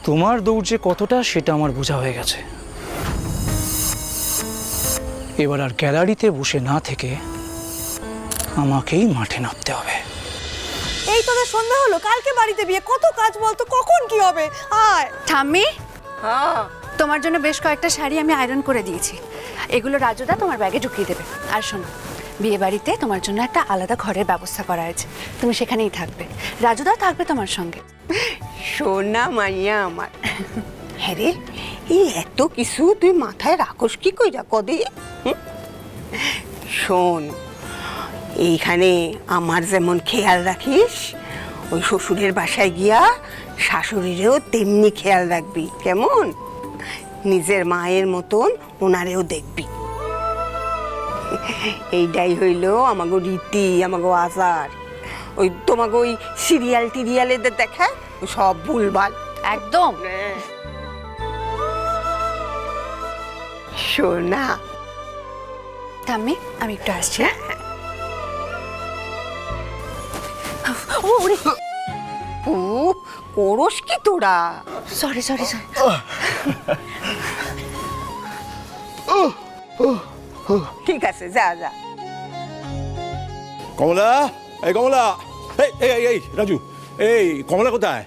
তোমার দৌড় যে কতটা সেটা আমার বোঝা হয়ে গেছে। এবার আর গ্যালারিতে বসে না থেকে আমাকেই মাঠে নামতে হবে। এই তোদের সন্ধ্যা হলো, কালকে বাড়িতে বিয়ে, কত কাজ বলতো, কখন কি হবে? আয় ঠাম্মি, তোমার জন্য বেশ কয়েকটা শাড়ি আমি আয়রন করে দিয়েছি, এগুলো রাজুদা তোমার ব্যাগে ঢুকিয়ে দেবে। আর শোনো, বিয়ে বাড়িতে তোমার জন্য একটা আলাদা ঘরের ব্যবস্থা করা আছে, তুমি সেখানেই থাকবে, রাজুদাও থাকবে তোমার সঙ্গে। সোনা মাইয়া আমার। হ্যাঁ রে, এই এত কিছু তুই মাথায় রাখস কি কইরা কদে? শোন, এইখানে আমার যেমন খেয়াল রাখিস, ওই শ্বশুরের বাসায় গিয়া শাশুড়িরেও তেমনি খেয়াল রাখবি, কেমন? নিজের মায়ের মতন ওনারেও দেখবি। এইটাই হইল আমাগো রীতি, আমাগো আচার। ওই তোমাকে ওই সিরিয়াল টিরিয়ালে দেখায় সব ভুলভাল একদম। সোনা, ঠাম্মি আমি একটু আসছি। ও করস কি তোরা? Sorry sorry sorry. ঠিক আছে, যা যা। কমলা, এই কমলা, এই এই এই রাজু, এই কমলা কোথায়?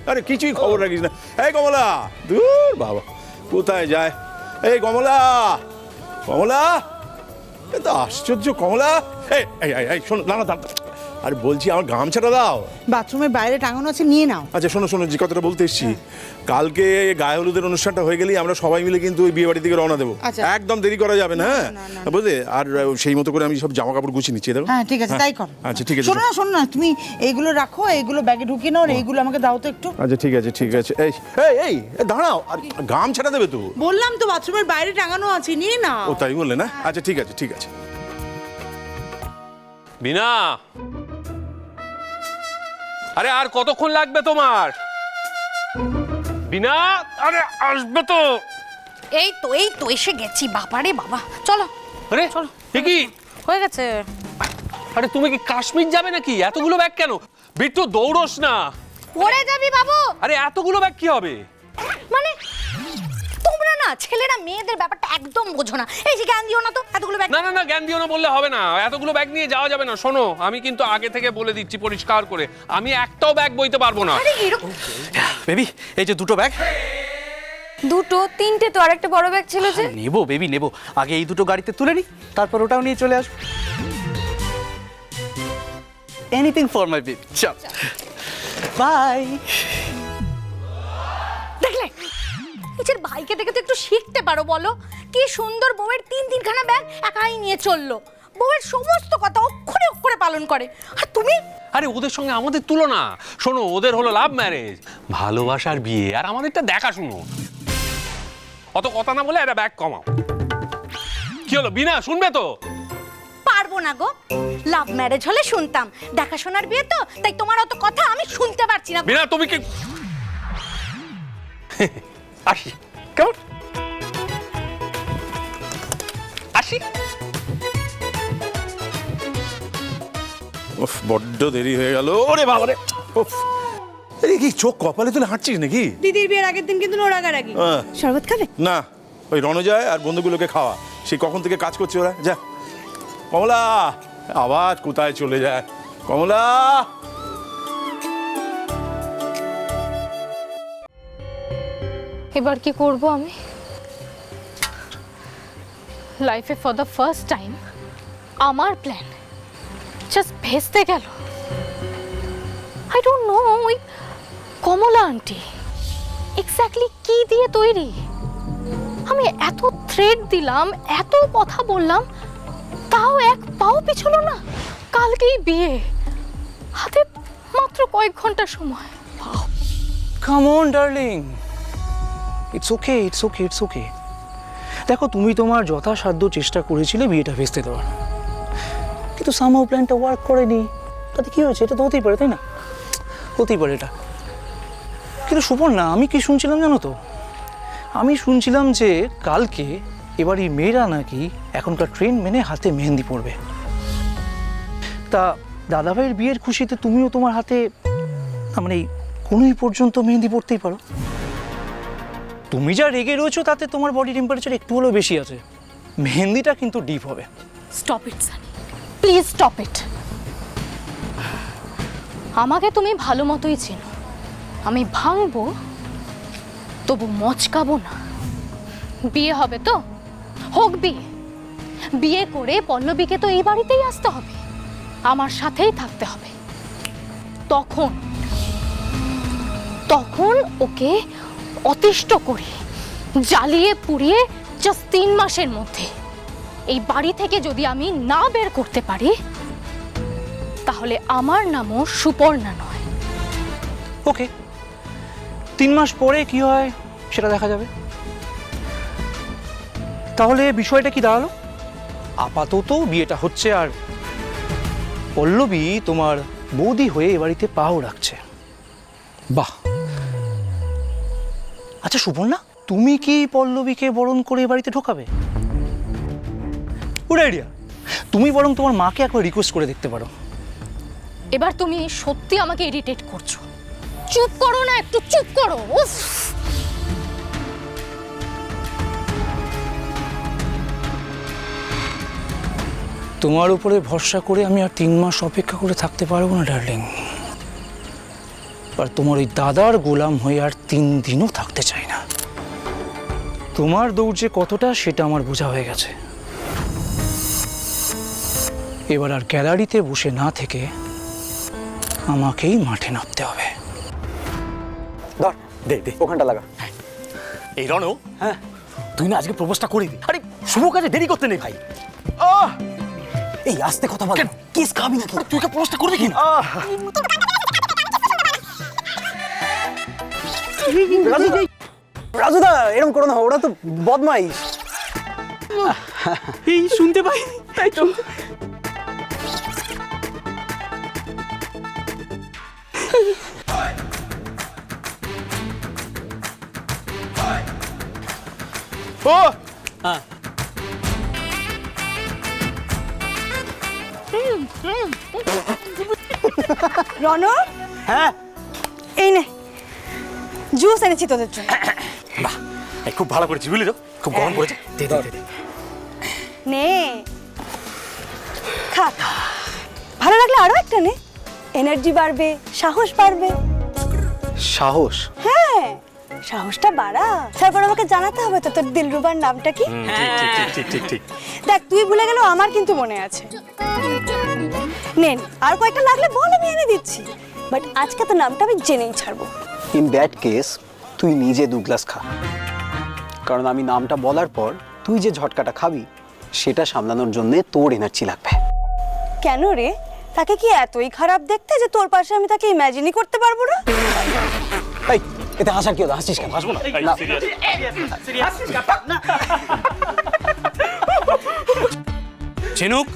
আরে কিছুই খবর রাখিস না। এই কমলা, দূর বাবা, কোথায় যায়? এই কমলা, কমলা, এ তো আশ্চর্য কমলা। এই এই এই শোনো, না না দাঁড়া, আরে বলছি আমার গামছাটা দাও। বাথরুমের বাইরে টাঙানো আছে, নিয়ে নাও। আচ্ছা শোনো শোনো, যে কথাটা বলতে এসছি, কালকে গায়ে হলুদের অনুষ্ঠানটা হয়ে গেলেই আমরা সবাই মিলে কিন্তু ওই বিয়ে বাড়ি থেকে রওনা দেবো। আচ্ছা। একদম দেরি করা যাবে না, হ্যাঁ বুঝলে? আর সেই মতো করে আমি সব জামা কাপড় গুছিয়ে নিচ্ছি, দেখো। হ্যাঁ ঠিক আছে, তাই করো। আচ্ছা ঠিক আছে। শোনো না, তুমি এইগুলো রাখো, এইগুলো ব্যাগে ঢুকিয়ে নাও, আর এইগুলো আমাকে দাও তো একটু। আচ্ছা ঠিক আছে ঠিক আছে। এই এই এই দাঁড়াও, আর গামছাটা দেবে তো? বললাম তো বাথরুমের বাইরে টাঙানো আছে, নিয়ে নাও। ও তাই বললে না? আচ্ছা ঠিক আছে ঠিক আছে। বিনা, আরে আর কতক্ষণ লাগবে তোমার? বিনা, আরে আসবে তো। এই তো এসে গেছি। বাবারে বাবা, চলো। আরে এ কি হয়ে গেছে। আরে তুমি কি কাশ্মীর যাবে নাকি? এতগুলো ব্যাগ কেন? বিট্টু দৌড়স না। পড়ে যাবি বাবু। আরে এতগুলো ব্যাগ কি হবে? মানে তোমরা না ছেলেরা মেয়েদের ব্যাপারটা একদম বোঝো না। এই যে জ্ঞান দিও না তো, এতগুলো ব্যাগ। না না না, জ্ঞান দিও না বললে হবে না। এতগুলো ব্যাগ নিয়ে যাওয়া যাবে না। শোনো, আমি কিন্তু আগে থেকে বলে দিচ্ছি পরিষ্কার করে, আমি একটাও ব্যাগ বইতে পারবো না। আরে এরকম বেবি, এই যে দুটো ব্যাগ। দুটো তিনটে তো, আরেকটা বড় ব্যাগ ছিল যে। নেবো বেবি নেবো, আগে এই দুটো গাড়িতে তুলে নি, তারপর ওটাও নিয়ে চলে আসবো। Anything for my baby. চল বাই। দেখলে নিজের ভাইকে দেখে তো একটু শিখতে পারো, বলো কি সুন্দর বউয়ের তিনখানা ব্যাগ একাই নিয়ে চললো। বউয়ের সমস্ত কথা অক্ষরে অক্ষরে পালন করে, আর তুমি। আরে ওদের সঙ্গে আমাদের তুলনা। শোনো, ওদের হলো লাভ ম্যারেজ, ভালোবাসার বিয়ে, আর আমাদেরটা দেখা শুনো। অত কথা না বলে একটা ব্যাগ কমাও। কি হলো বিনা, শুনবে তো? পারবো না গো, লাভ ম্যারেজ হলে শুনতাম, দেখাশোনার বিয়ে তো, তাই তোমার অত কথা আমি শুনতে পারছি না। বিনা তুমি কি আসি কেমন আসি। উফ, বড্ড দেরি হয়ে গেল। ওরে বাবা রে, উফ, এই কি চোখ কপালে তুলে হাঁটছিস নাকি? দিদির বিয়ের আগের দিন কিন্তু রাগারাগি। হ্যাঁ। শরবত খাবে? না, ওই রণজয় আর বন্ধুগুলোকে খাওয়া, সেই কখন থেকে কাজ করছে ওরা। যা কমলা, আবার কোথায় চলে যায় কমলা। এবার কি করব আমি? লাইফে ফর দ্য ফার্স্ট টাইম আমার প্ল্যান জাস্ট ভেস্তে গেল। আই ডোন্ট নো ওই কমলা আন্টি এক্স্যাক্টলি কি দিয়ে তৈরি। আমি এত থ্রেড দিলাম, এত কথা বললাম, তাও এক পাও পিছলো না। কালকেই বিয়ে, হাতে মাত্র কয়েক ঘন্টা সময়। Come on darling, it's okay it's okay it's okay. দেখো, তুমি তোমার যথাসাধ্য চেষ্টা করেছিলে বিয়েটা ভেস্তে দেওয়ার, কিন্তু সামহাউ প্ল্যানটা ওয়ার্ক করেনি। তাতে কি হয়েছে? এটা তো হতেই পারে, তাই না? হতেই পারে এটা। কিন্তু সুপর্ণা, আমি কি শুনছিলাম জানো তো? আমি শুনছিলাম যে কালকে এবার এই মেয়েরা নাকি এখনকার ট্রেন্ড মেনে হাতে মেহেন্দি পরবে। তা দাদাভাইয়ের বিয়ের খুশিতে তুমিও তোমার হাতে, মানে কোনোই পর্যন্ত মেহেন্দি পড়তেই পারো। তুমি যা রেগে রয়েছো তাতে তোমার বডি টেম্পারেচার একটু হলেও বেশি আছে, মেহেন্দিটা কিন্তু ডিপ হবে। Stop it Sunny, please stop it. আমাকে তুমি ভালো মতোই চেনো, আমি ভাঙবো তবু মচকাবো না। বিয়ে হবে তো হোক বিয়ে, বিয়ে করে পল্লবীকে তো এই বাড়িতেই আসতে হবে, আমার সাথেই থাকতে হবে। তখন তখন ওকে অতিষ্ঠ করে জ্বালিয়ে পুড়িয়ে জাস্ট 3 মাসের মধ্যে এই বাড়ি থেকে যদি আমি না বের করতে পারি তাহলে আমার নামও সুপর্ণা নয়। ওকে, 3 মাস পরে কি হয় সেটা দেখা যাবে। তাহলে বিষয়টা কি দাঁড়ালো? আপাতত বিয়েটা হচ্ছে, আর পল্লবী তোমার বৌদি হয়ে এ বাড়িতে পাও রাখছে। বাহ। আচ্ছা সুপর্ণা, তুমি কি পল্লবীকে বরণ করে এ বাড়িতে ঢোকাবে? Good idea. তুমি বরং তোমার মাকে একবার রিকোয়েস্ট করে দেখতে পারো। এবার তুমি সত্যি আমাকে ইরিটেট করছো, চুপ করো না, একটু চুপ করো। উফ, তোমার উপরে ভরসা করে আমি আর 3 মাস অপেক্ষা করে থাকতে পারবো না ডার্লিং। আর তোমার ওই দাদার গোলাম হয়ে আর 3 দিনও থাকতে চাই না। তোমার দৌড় যে কতটা সেটা আমার বোঝা হয়ে গেছে। এবার আর গ্যালারিতে বসে না থেকে আমাকেই মাঠে নামতে হবে। ধর দে দে ওখানটা লাগা। এই রণ, হ্যাঁ তুই না আজকে প্রপোজটা করে দি। আরে শুভ কাজে দেরি করতে নেই ভাই। এই আস্তে কথা বল, কিস খাবি নাকি? তুই কে প্রপোজটা করবি কি না? রাজুদা এরকম করো না, ওরা তো বদমাইশ। এই শুনতে পাই, তাই তো। ও রণ, হ্যাঁ এই নে জুস এনেছি তোদের জন্য। বাহ, এই খুব ভালো করেছি বুঝলি তো, খুব গরম পড়েছে। দে দে দে, দে। নে খা, ভালো লাগলে আরো একটা নে, এনার্জি বাড়বে, সাহস বাড়বে। সাহস? হ্যাঁ, সাহসটা বাড়া, তারপর আমাকে জানাতে হবে তো তোর দিলরুবার নামটা কি। ঠিক ঠিক ঠিক ঠিক ঠিক। দেখ তুই ভুলে গেলেও আমার কিন্তু মনে আছে। নেন, আর কয়েকটা লাগলে বল, আমি এনে দিচ্ছি, বাট আজকে তো নামটা আমি জেনেই ছাড়বো। ইন দ্যাট কেস তুই নিজে 2 গ্লাস খা, কারণ আমি নামটা বলার পর তুই যে ঝটকাটা খাবি সেটা সামলানোর জন্য তোর এনার্জি লাগবে। কেন রে, তাকে কি এতই খারাপ দেখতে যে তোর পাশে আমি তাকে ইমাজিনই করতে পারবো না? এই এতে হাসার কি হলো? হাসছিস কেন? হাসবো না। ঝিনুক,